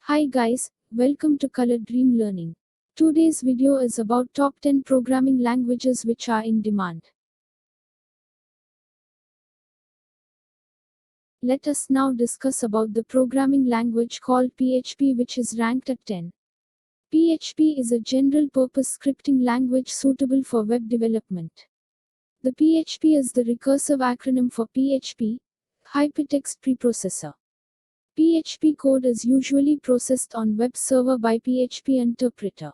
Hi guys, welcome to Color Dream Learning. Today's video is about top 10 programming languages which are in demand. Let us now discuss about the programming language called PHP which is ranked at 10. PHP is a general-purpose scripting language suitable for web development. The PHP is the recursive acronym for PHP, Hypertext Preprocessor. PHP code is usually processed on web server by PHP interpreter.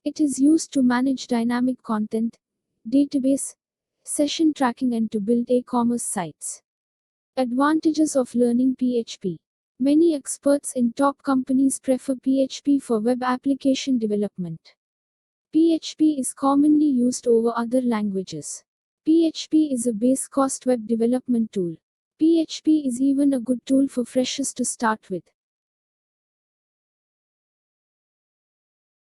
It is used to manage dynamic content, database, session tracking and to build e-commerce sites. Advantages of learning PHP. Many experts in top companies prefer PHP for web application development. PHP is commonly used over other languages. PHP is a base-cost web development tool. PHP is even a good tool for freshers to start with.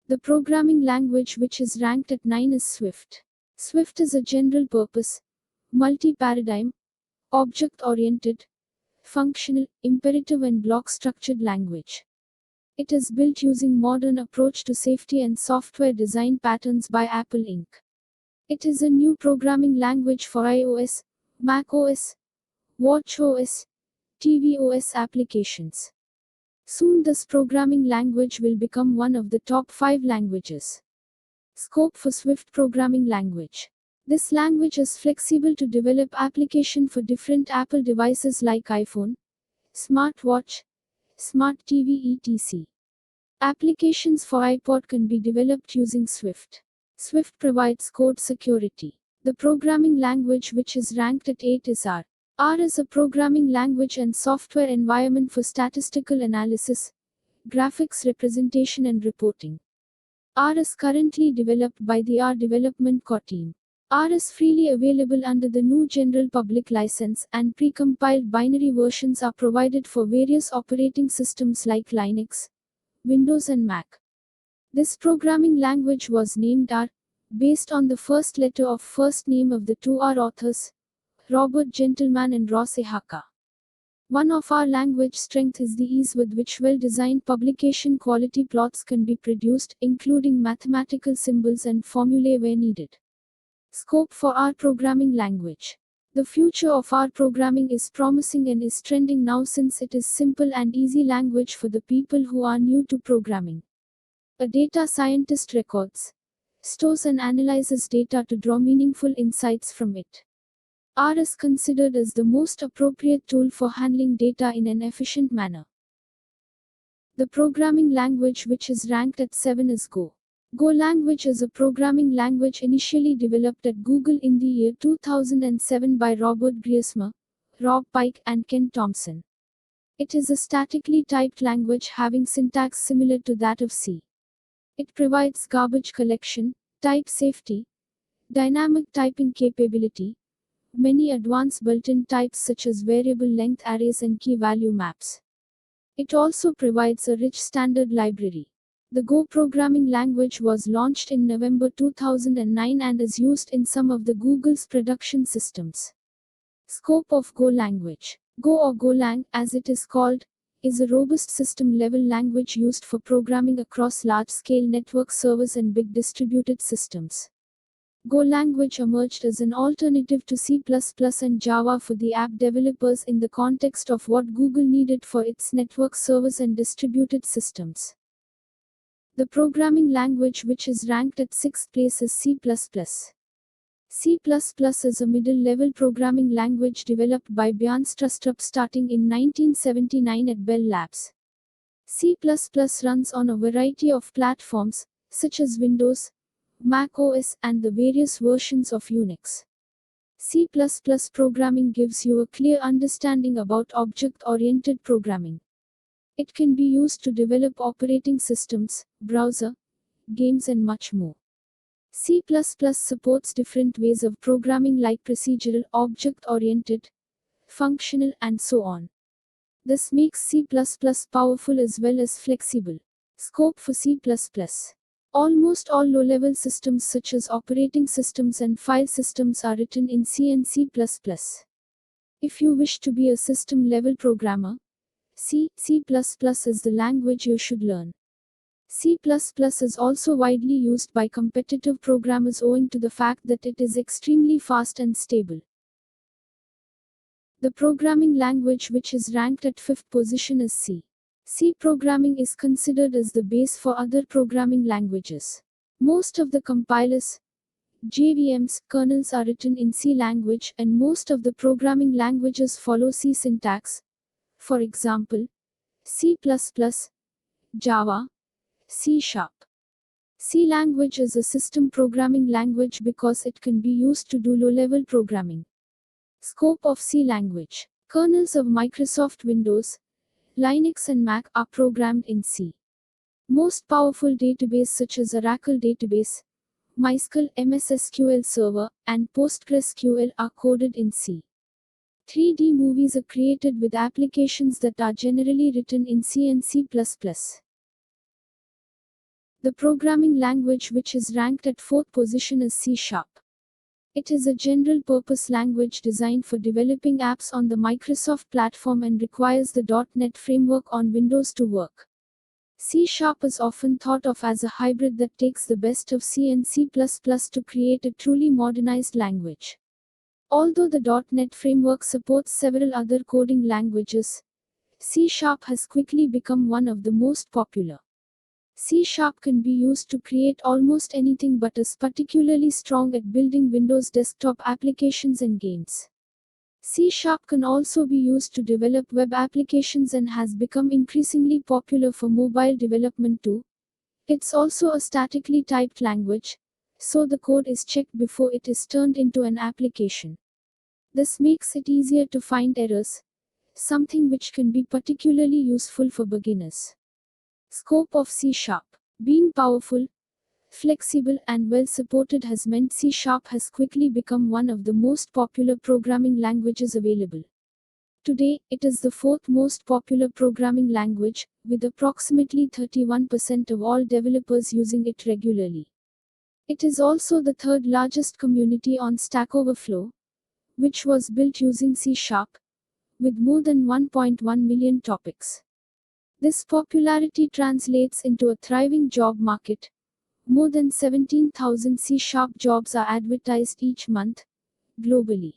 The programming language which is ranked at 9 is Swift. Swift is a general-purpose, multi-paradigm, object-oriented, functional, imperative and block-structured language. It is built using modern approach to safety and software design patterns by Apple Inc. It is a new programming language for iOS, macOS, watchOS, tvOS applications. Soon this programming language will become one of the top 5 languages. Scope for Swift programming language. This language is flexible to develop application for different Apple devices like iPhone, smartwatch, smart TV etc. Applications for iPod can be developed using Swift. Swift provides code security. The programming language which is ranked at 8 is R. R is a programming language and software environment for statistical analysis, graphics representation and reporting. R is currently developed by the R Development Core team. R is freely available under the GNU General Public License, and precompiled binary versions are provided for various operating systems like Linux, Windows and Mac. This programming language was named R, based on the first letter of first name of the two R authors, Robert Gentleman and Ross Ehaka. One of our language strength is the ease with which well-designed publication quality plots can be produced, including mathematical symbols and formulae where needed. Scope for R programming language. The future of R programming is promising and is trending now since it is simple and easy language for the people who are new to programming. A data scientist records, stores and analyzes data to draw meaningful insights from it. R is considered as the most appropriate tool for handling data in an efficient manner. The programming language which is ranked at 7 is Go. Go language is a programming language initially developed at Google in the year 2007 by Robert Griersma, Rob Pike, and Ken Thompson. It is a statically typed language having syntax similar to that of C. It provides garbage collection, type safety, dynamic typing capability, many advanced built-in types such as variable length arrays and key-value maps. It also provides a rich standard library. The Go programming language was launched in November 2009 and is used in some of the Google's production systems. Scope of Go language. Go or Golang, as it is called, is a robust system-level language used for programming across large-scale network servers and big distributed systems. Go language emerged as an alternative to C++ and Java for the app developers in the context of what Google needed for its network servers and distributed systems. The programming language which is ranked at 6th place is C++. C++ is a middle-level programming language developed by Bjarne Stroustrup starting in 1979 at Bell Labs. C++ runs on a variety of platforms, such as Windows, Mac OS, and the various versions of Unix. C++ programming gives you a clear understanding about object-oriented programming. It can be used to develop operating systems, browser, games and much more. C++ supports different ways of programming like procedural, object-oriented, functional, and so on. This makes C++ powerful as well as flexible. Scope for C++. Almost all low-level systems such as operating systems and file systems are written in C and C++. If you wish to be a system-level programmer, C is the language you should learn. C++ is also widely used by competitive programmers owing to the fact that it is extremely fast and stable. The programming language which is ranked at 5th position is C. C programming is considered as the base for other programming languages. Most of the compilers, JVMs, kernels are written in C language, and most of the programming languages follow C syntax. For example, C++, Java, C#. C language is a system programming language because it can be used to do low-level programming. Scope of C language. Kernels of Microsoft Windows, Linux and Mac are programmed in C. Most powerful databases such as Oracle Database, MySQL, MS SQL Server, and PostgreSQL are coded in C. 3D movies are created with applications that are generally written in C and C++. The programming language which is ranked at 4th position is C#. It is a general-purpose language designed for developing apps on the Microsoft platform and requires the .NET framework on Windows to work. C# is often thought of as a hybrid that takes the best of C and C++ to create a truly modernized language. Although the .NET framework supports several other coding languages, C# has quickly become one of the most popular. C# can be used to create almost anything but is particularly strong at building Windows desktop applications and games. C# can also be used to develop web applications and has become increasingly popular for mobile development too. It's also a statically typed language, so the code is checked before it is turned into an application. This makes it easier to find errors, something which can be particularly useful for beginners. Scope of C#. Being powerful, flexible, and well supported has meant C# has quickly become one of the most popular programming languages available. Today, it is the 4th most popular programming language, with approximately 31% of all developers using it regularly. It is also the 3rd largest community on Stack Overflow, which was built using C#, with more than 1.1 million topics. This popularity translates into a thriving job market. More than 17,000 C# jobs are advertised each month, globally.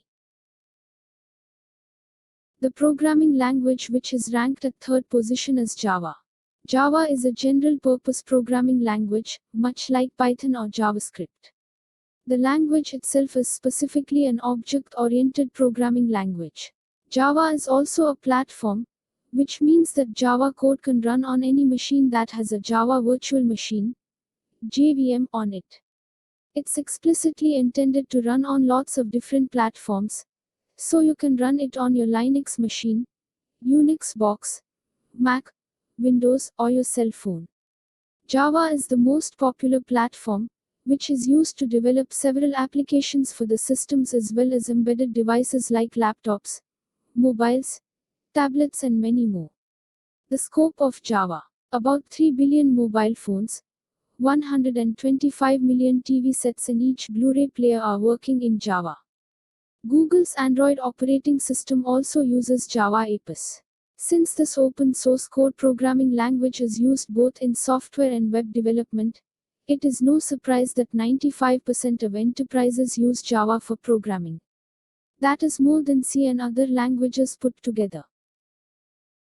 The programming language which is ranked at 3rd position is Java. Java is a general-purpose programming language, much like Python or JavaScript. The language itself is specifically an object-oriented programming language. Java is also a platform, which means that Java code can run on any machine that has a Java Virtual Machine, JVM, on it. It's explicitly intended to run on lots of different platforms, so you can run it on your Linux machine, Unix box, Mac, Windows, or your cell phone. Java is the most popular platform, which is used to develop several applications for the systems as well as embedded devices like laptops, mobiles, tablets, and many more. The scope of Java. About 3 billion mobile phones, 125 million TV sets and each Blu-ray player are working in Java. Google's Android operating system also uses Java Apis. Since this open source code programming language is used both in software and web development, it is no surprise that 95% of enterprises use Java for programming. That is more than C and other languages put together.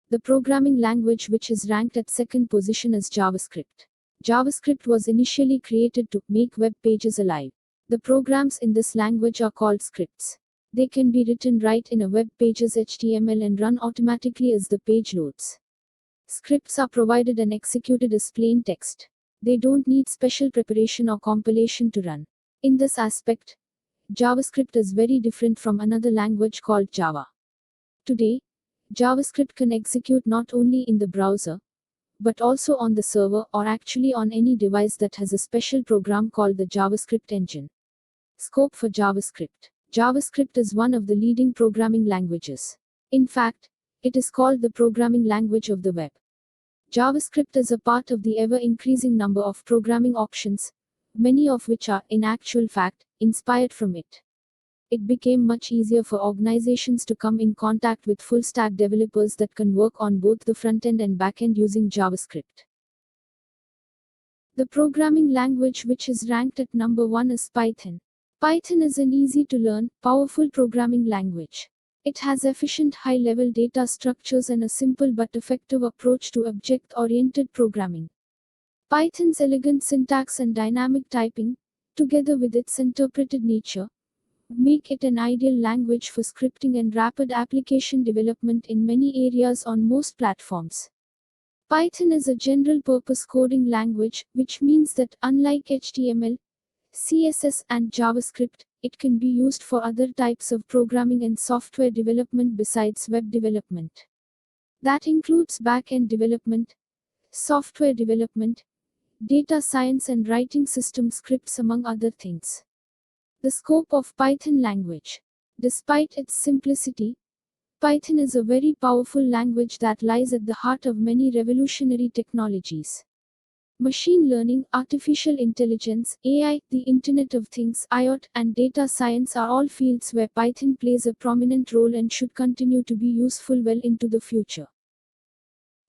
The programming language which is ranked at 2nd position is JavaScript. JavaScript was initially created to make web pages alive. The programs in this language are called scripts. They can be written right in a web page's HTML and run automatically as the page loads. Scripts are provided and executed as plain text. They don't need special preparation or compilation to run. In this aspect, JavaScript is very different from another language called Java. Today, JavaScript can execute not only in the browser, but also on the server or actually on any device that has a special program called the JavaScript engine. Scope for JavaScript. JavaScript is one of the leading programming languages. In fact, it is called the programming language of the web. JavaScript is a part of the ever-increasing number of programming options, many of which are, in actual fact, inspired from it. it became much easier for organizations to come in contact with full stack developers that can work on both the front end and back end using JavaScript. The programming language which is ranked at number 1 is Python. Python is an easy to learn, powerful programming language. It has efficient high-level data structures and a simple but effective approach to object-oriented programming. Python's elegant syntax and dynamic typing, together with its interpreted nature, make it an ideal language for scripting and rapid application development in many areas on most platforms. Python is a general-purpose coding language, which means that unlike HTML, CSS, and JavaScript, it can be used for other types of programming and software development besides web development. That includes back-end development, software development, data science, and writing system scripts, among other things. The scope of Python language. Despite its simplicity, Python is a very powerful language that lies at the heart of many revolutionary technologies. Machine learning, artificial intelligence, AI, the Internet of Things, IoT, and data science are all fields where Python plays a prominent role and should continue to be useful well into the future.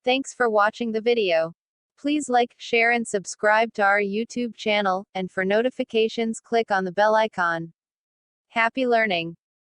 Thanks for watching the video. Please like, share and subscribe to our YouTube channel, and for notifications click on the bell icon. Happy learning!